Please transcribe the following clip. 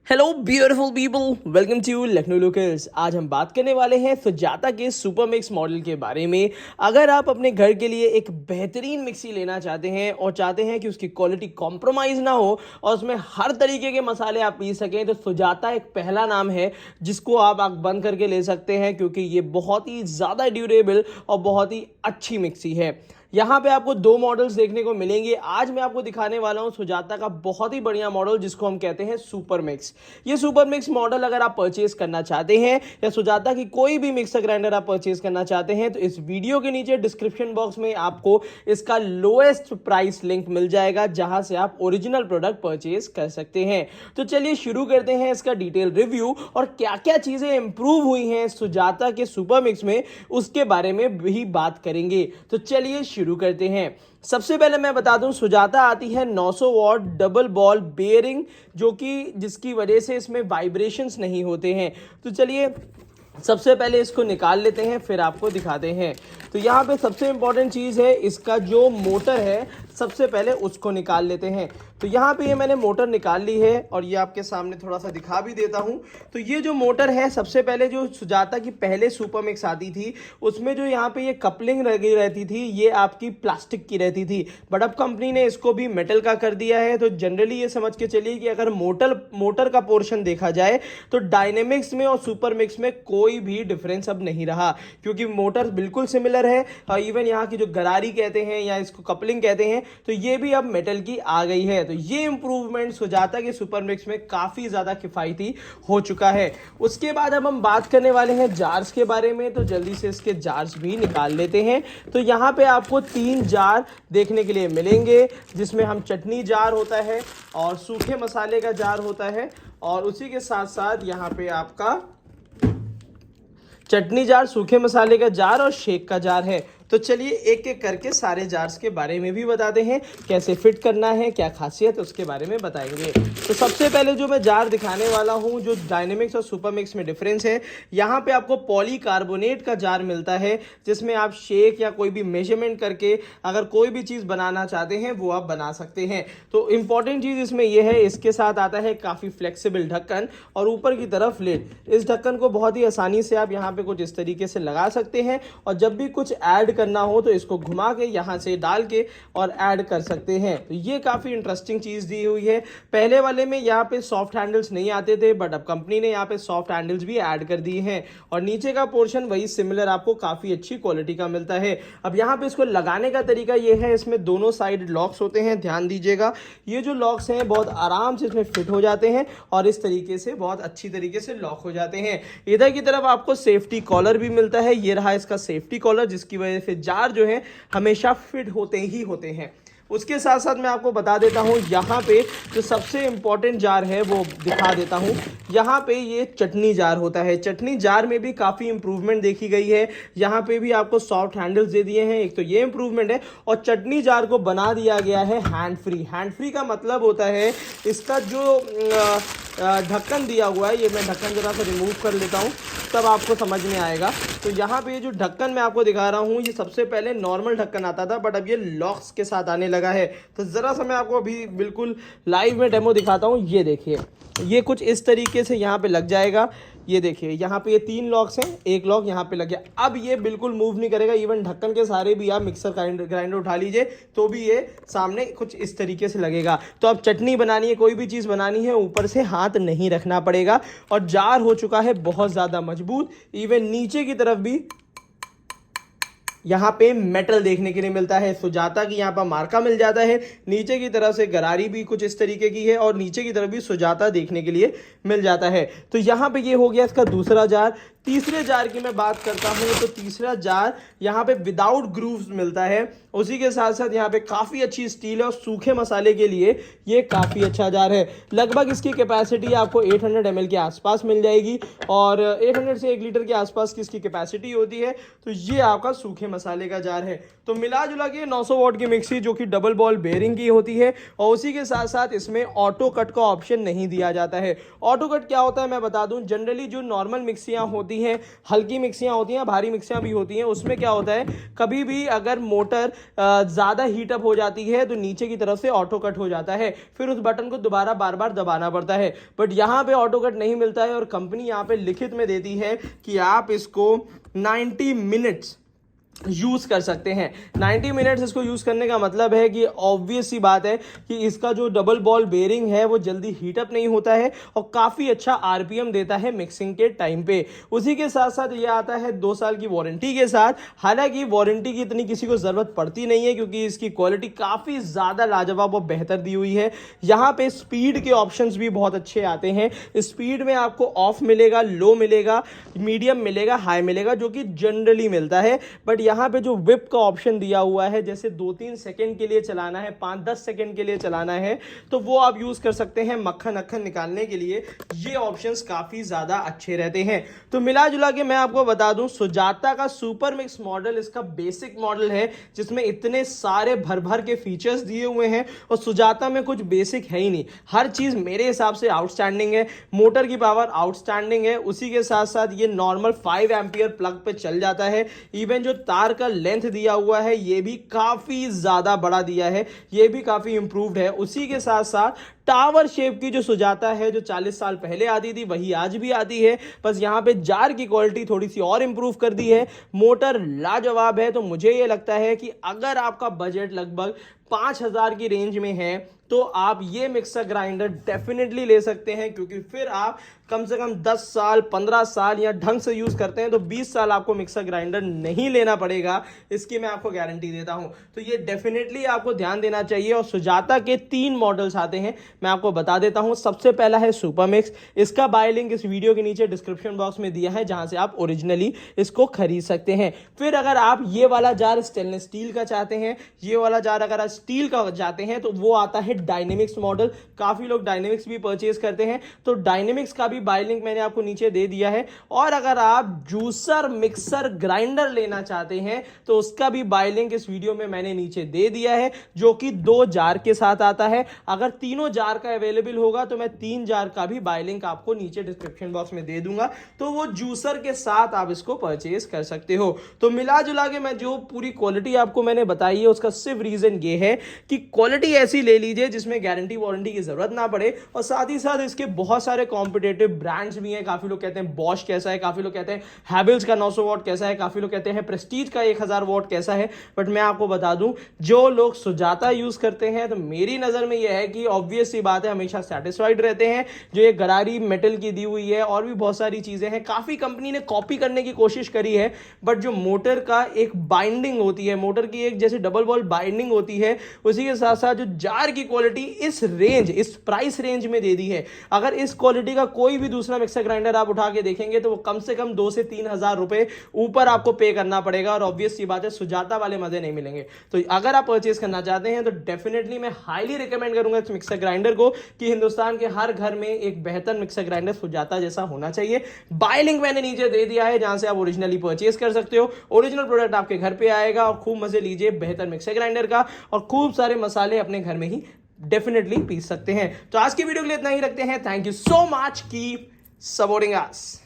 Hello beautiful people, welcome to Lucknow locals. आज हम बात करने वाले हैं सुजाता के सुपर मिक्स मॉडल के बारे में। अगर आप अपने घर के लिए एक बेहतरीन मिक्सी लेना चाहते हैं और चाहते हैं कि उसकी क्वालिटी कॉम्प्रोमाइज़ ना हो और उसमें हर तरीके के मसाले आप पीस सकें, तो सुजाता एक पहला नाम है जिसको आप आंख बंद करके ले सकते हैं, क्योंकि ये बहुत ही ज़्यादा ड्यूरेबल और बहुत ही अच्छी मिक्सी है। यहाँ पे आपको दो मॉडल्स देखने को मिलेंगे। आज मैं आपको दिखाने वाला हूँ सुजाता का बहुत ही बढ़िया मॉडल जिसको हम कहते हैं सुपर मिक्स। ये सुपर मिक्स मॉडल अगर आप परचेज करना चाहते हैं या सुजाता की कोई भी मिक्सर ग्राइंडर आप परचेज करना चाहते हैं, तो इस वीडियो के नीचे डिस्क्रिप्शन बॉक्स में आपको इसका लोएस्ट प्राइस लिंक मिल जाएगा, जहां से आप ओरिजिनल प्रोडक्ट परचेज कर सकते हैं। तो चलिए शुरू करते हैं इसका डिटेल रिव्यू और क्या क्या चीजें इंप्रूव हुई हैं सुजाता के सुपर मिक्स में, उसके बारे में भी बात करेंगे। तो चलिए शुरू करते हैं। सबसे पहले मैं बता दूं, सुजाता आती है 900 वॉट डबल बॉल बेयरिंग, जो कि जिसकी वजह से इसमें वाइब्रेशंस नहीं होते हैं। तो चलिए सबसे पहले इसको निकाल लेते हैं, फिर आपको दिखाते हैं। तो यहाँ पे सबसे इंपॉर्टेंट चीज़ है इसका जो मोटर है, सबसे पहले उसको निकाल लेते हैं। तो यहाँ पे ये मैंने मोटर निकाल ली है और ये आपके सामने थोड़ा सा दिखा भी देता हूँ। तो ये जो मोटर है, सबसे पहले जो सुजाता की पहले सुपर मिक्स आती थी उसमें जो यहाँ पे ये कपलिंग लगी रहती थी, ये आपकी प्लास्टिक की रहती थी, बट अब कंपनी ने इसको भी मेटल का कर दिया है। तो जनरली ये समझ के चलिए कि अगर मोटर का पोर्शन देखा जाए तो डायनेमिक्स में और सुपर मिक्स में कोई भी डिफरेंस अब नहीं रहा, क्योंकि मोटर बिल्कुल सिमिलर है। और इवन यहाँ की जो गरारी कहते हैं या इसको कपलिंग कहते हैं, तो ये भी अब मेटल की आ गई है। तो ये इंप्रूवमेंट सुजाता के सुपर मिक्स में काफी ज्यादा किफायती हो चुका है। उसके बाद अब हम बात करने वाले हैं जार्स के बारे में। तो जल्दी से इसके जार्स भी निकाल लेते हैं। तो यहाँ पे आपको 3 जार देखने के लिए मिलेंगे, जिसमें हम चटनी जार होता है और सूखे मसाले का जार होता है, और उसी के साथ साथ यहाँ पे आपका चटनी जार, सूखे मसाले का जार और शेक का जार है। तो चलिए एक एक करके सारे जार्स के बारे में भी बताते हैं, कैसे फिट करना है, क्या खासियत है, उसके बारे में बताएंगे। तो सबसे पहले जो मैं जार दिखाने वाला हूं, जो डायनेमिक्स और सुपर मिक्स में डिफरेंस है, यहाँ पे आपको पॉलीकार्बोनेट का जार मिलता है, जिसमें आप शेक या कोई भी मेजरमेंट करके अगर कोई भी चीज़ बनाना चाहते हैं वो आप बना सकते हैं। तो इंपॉर्टेंट चीज़ इसमें यह है, इसके साथ आता है काफ़ी फ्लेक्सिबल ढक्कन और ऊपर की तरफ लिड। इस ढक्कन को बहुत ही आसानी से आप यहाँ पे कुछ इस तरीके से लगा सकते हैं, और जब भी कुछ ऐड करना हो तो इसको घुमा के यहाँ से डाल के और ऐड कर सकते हैं। तो ये काफी इंटरेस्टिंग चीज दी हुई है। पहले वाले में यहाँ पे सॉफ्ट हैंडल्स नहीं आते थे, बट अब कंपनी ने यहाँ पे सॉफ्ट हैंडल्स भी ऐड कर दिए हैं, और नीचे का पोर्शन वही सिमिलर आपको काफी अच्छी क्वालिटी का मिलता है। अब यहाँ पे इसको लगाने का तरीका ये है, इसमें दोनों साइड लॉक्स होते हैं, ध्यान दीजिएगा। ये जो लॉक्स हैं बहुत आराम से इसमें फिट हो जाते हैं और इस तरीके से बहुत अच्छी तरीके से लॉक हो जाते हैं। इधर की तरफ आपको सेफ्टी कॉलर भी मिलता है, ये रहा इसका सेफ्टी कॉलर, जिसकी वजह से जार जो है हमेशा फिट होते ही होते हैं। उसके साथ साथ मैं आपको बता देता हूं, यहाँ पे जो सबसे इंपॉर्टेंट जार है वो दिखा देता हूं। यहाँ पे ये चटनी जार होता है। चटनी जार में भी काफ़ी इंप्रूवमेंट देखी गई है। यहाँ पे भी आपको सॉफ्ट हैंडल्स दे दिए हैं, एक तो ये इंप्रूवमेंट है, और चटनी जार को बना दिया गया है हैंड फ्री। हैंड फ्री का मतलब होता है इसका जो ढक्कन दिया हुआ है, ये मैं ढक्कन जरा सा रिमूव कर लेता हूँ, तब आपको समझ में आएगा। तो यहाँ पे ये जो ढक्कन मैं आपको दिखा रहा हूँ, ये सबसे पहले नॉर्मल ढक्कन आता था, बट अब ये लॉक्स के साथ आने लगा है। तो ज़रा सा मैं आपको अभी बिल्कुल लाइव में डेमो दिखाता हूँ। ये देखिए, ये कुछ इस तरीके से यहाँ पे लग जाएगा। ये देखिए, यहाँ पे ये 3 लॉक्स हैं, एक लॉक यहाँ पे लग गया। अब ये बिल्कुल मूव नहीं करेगा, इवन ढक्कन के सारे भी आप मिक्सर ग्राइंडर उठा लीजिए तो भी ये सामने कुछ इस तरीके से लगेगा। तो अब चटनी बनानी है, कोई भी चीज़ बनानी है, ऊपर से हाथ नहीं रखना पड़ेगा, और जार हो चुका है बहुत ज़्यादा मजबूत। इवन नीचे की तरफ भी यहाँ पे मेटल देखने के लिए मिलता है, सुजाता की यहाँ पर मार्का मिल जाता है। नीचे की तरफ से गरारी भी कुछ इस तरीके की है, और नीचे की तरफ भी सुजाता देखने के लिए मिल जाता है। तो यहाँ पे ये हो गया इसका दूसरा जार। तीसरे जार की मैं बात करता हूँ, तो तीसरा जार यहाँ पे विदाउट ग्रूव्स मिलता है। उसी के साथ साथ यहाँ पे काफ़ी अच्छी स्टील है, और सूखे मसाले के लिए ये काफ़ी अच्छा जार है। लगभग इसकी कैपेसिटी आपको 800 ml के आसपास मिल जाएगी, और 800 से 1 लीटर के आसपास की इसकी कैपेसिटी होती है। तो ये आपका सूखे मसाले का जार है। तो मिला जुला के 900 वॉट की मिक्सी जो कि डबल बॉल बेयरिंग की होती है, और उसी के साथ साथ इसमें ऑटो कट का ऑप्शन नहीं दिया जाता है। ऑटो कट क्या होता है मैं बता दूं, जनरली जो नॉर्मल मिक्सियां होती हैं, हल्की मिक्सियां होती हैं, भारी मिक्सियां भी होती हैं, उसमें क्या होता है कभी भी अगर मोटर ज़्यादा हीटअप हो जाती है तो नीचे की तरफ से ऑटो कट हो जाता है, फिर उस बटन को दोबारा बार बार दबाना पड़ता है। बट यहाँ पे ऑटो कट नहीं मिलता है, और कंपनी यहाँ पे लिखित में देती है कि आप इसको 90 मिनट्स यूज कर सकते हैं। 90 मिनट्स इसको यूज करने का मतलब है कि ऑब्वियस सी बात है कि इसका जो डबल बॉल बेयरिंग है वो जल्दी हीटअप नहीं होता है और काफी अच्छा आरपीएम देता है मिक्सिंग के टाइम पे। उसी के साथ साथ ये आता है 2 साल की वारंटी के साथ। हालांकि वारंटी की इतनी किसी को जरूरत पड़ती नहीं है क्योंकि इसकी क्वालिटी काफी ज्यादा लाजवाब और बेहतर दी हुई है। यहाँ पे स्पीड के ऑप्शंस भी बहुत अच्छे आते हैं। स्पीड में आपको ऑफ मिलेगा, लो मिलेगा, मीडियम मिलेगा, हाई मिलेगा, जो कि जनरली मिलता है। बट यहाँ पे जो विप का ऑप्शन दिया हुआ है, जैसे 2-3 सेकंड के लिए चलाना है, 5-10 सेकंड के लिए चलाना है, तो वो आप यूज कर सकते हैं मक्खन अक्खन निकालने के लिए। ये ऑप्शंस काफी ज्यादा अच्छे रहते हैं। तो मिला जुला के मैं आपको बता दूं, सुजाता का सुपर मिक्स मॉडल इसका बेसिक मॉडल है जिसमें इतने सारे भर भर के फीचर्स दिए हुए हैं, और सुजाता में कुछ बेसिक है ही नहीं। हर चीज मेरे हिसाब से आउटस्टैंडिंग है। मोटर की पावर आउटस्टैंडिंग है। उसी के साथ साथ ये नॉर्मल 5 एम्पियर प्लग पे चल जाता है। इवन जो तार का लेंथ दिया हुआ है ये भी काफी ज्यादा बड़ा दिया है, ये भी काफी इंप्रूव्ड है। उसी के साथ साथ टावर शेप की जो सुजाता है जो 40 साल पहले आती थी वही आज भी आती है, बस यहां पे जार की क्वालिटी थोड़ी सी और इंप्रूव कर दी है। मोटर लाजवाब है। तो मुझे ये लगता है कि अगर आपका बजट लगभग 5000 की रेंज में है तो आप ये मिक्सर ग्राइंडर डेफिनेटली ले सकते हैं, क्योंकि फिर आप कम से कम 10 साल 15 साल या ढंग से यूज करते हैं तो 20 साल आपको मिक्सर ग्राइंडर नहीं लेना पड़ेगा, इसकी मैं आपको गारंटी देता हूं। तो ये डेफिनेटली आपको ध्यान देना चाहिए। और सुजाता के 3 मॉडल्स आते हैं, मैं आपको बता देता हूं। सबसे पहला है सुपर मिक्स। इसका बाय लिंक इस वीडियो के नीचे डिस्क्रिप्शन बॉक्स में दिया है, जहां से आप ओरिजिनली इसको खरीद सकते हैं। फिर अगर आप ये वाला जार स्टेनलेस स्टील का चाहते हैं, ये वाला जार अगर आप स्टील का चाहते हैं, तो वो आता है डायनेमिक्स मॉडल। काफी लोग डायनेमिक्स भी परचेज करते हैं, तो डायनेमिक्स का भी बाय लिंक मैंने आपको नीचे दे दिया है। और अगर आप जूसर मिक्सर ग्राइंडर लेना चाहते हैं तो उसका भी बाय लिंक इस वीडियो में मैंने नीचे दे दिया है, जो कि 2 जार के साथ आता है। अगर तीनों जार का अवेलेबल होगा तो मैं 3 जार का भी बाय लिंक आपको नीचे डिस्क्रिप्शन बॉक्स में दे दूंगा, तो वो जूसर के साथ आप इसको परचेज कर सकते हो। तो मिला जुला के मैं जो पूरी क्वालिटी आपको मैंने बताई है उसका सिर्फ रीजन ये है कि क्वालिटी ऐसी ले लीजिए जिसमें गारंटी वारंटी की जरूरत ना पड़े, और साथ ही साथ इसके बहुत सारे कॉम्पिटेटिव ब्रांड्स भी हैं। काफी लोग कहते हैं बॉश कैसा है, काफी लोग कहते हैं हैवेल्स का 900 वॉट कैसा है, काफी लोग कहते हैं प्रेस्टीज का 1000 वॉट कैसा है। बट मैं आपको बता दूं, जो लोग सुजाता यूज करते हैं तो मेरी नजर में यह है कि ऑब्वियस सी बात है हमेशा सेटिस्फाइड रहते हैं। जो ये गरारी मेटल की दी हुई है और भी बहुत सारी चीजें हैं, काफी कंपनी ने कॉपी करने की कोशिश करी है, बट जो मोटर का एक बाइंडिंग होती है, मोटर की एक जैसे डबल बॉल बाइंडिंग होती है, उसी के साथ साथ जो जार की क्वालिटी इस रेंज, इस प्राइस रेंज में दे दी है। अगर इस क्वालिटी का कोई भी दूसरा मिक्सर ग्राइंडर आप उठा के देखेंगे तो वो कम से कम 2 से 3 हजार रुपए ऊपर आपको पे करना पड़ेगा, और ऑब्वियस सी बात है सुजाता वाले मजे नहीं मिलेंगे। तो अगर आप परचेज करना चाहते हैं तो डेफिनेटली मैं हाईली रिकमेंड करूंगा इस मिक्सर ग्राइंडर को, कि हिंदुस्तान के हर घर में एक बेहतर मिक्सर ग्राइंडर सुजाता जैसा होना चाहिए। बाय लिंक मैंने नीचे दे दिया है, जहां से आप ओरिजिनली परचेज कर सकते हो। ओरिजिनल प्रोडक्ट आपके घर पे आएगा, और खूब मजे लीजिए बेहतर मिक्सर ग्राइंडर का, और खूब सारे मसाले अपने घर में ही डेफिनेटली पीस सकते हैं। तो आज की वीडियो के लिए इतना ही रखते हैं। Thank you so much, keep supporting us.